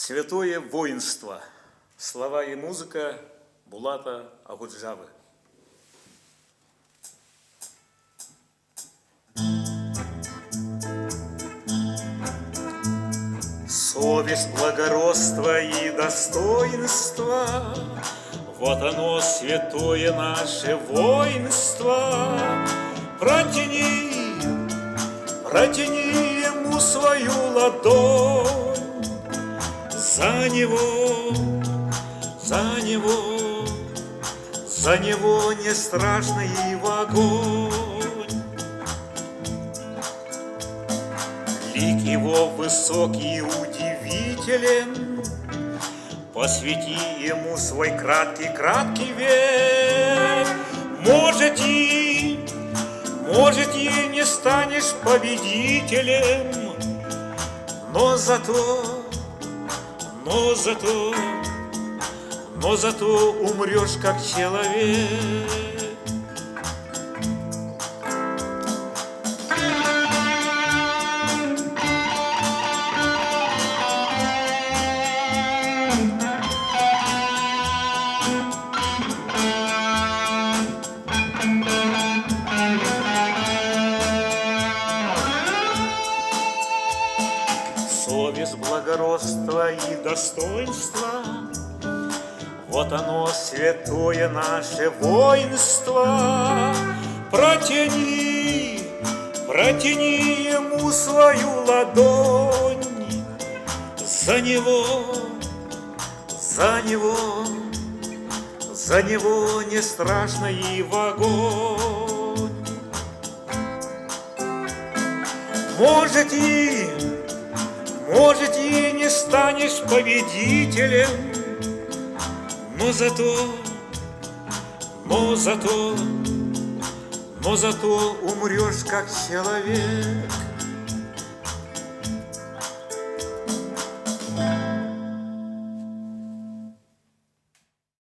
Святое воинство. Слова и музыка Булата Агуджавы. Совесть, благородство и достоинство, вот оно, святое наше воинство. Протяни ему свою ладонь, за него не страшно и в огонь. Лик его высокий и удивителен, посвяти ему свой краткий век. Может, и не станешь победителем, но зато умрешь как человек. Совесть, благородство и достоинство, вот оно, святое наше воинство. Протяни ему свою ладонь, за него не страшно и в огонь. Может, и не станешь победителем, но зато умрешь как человек.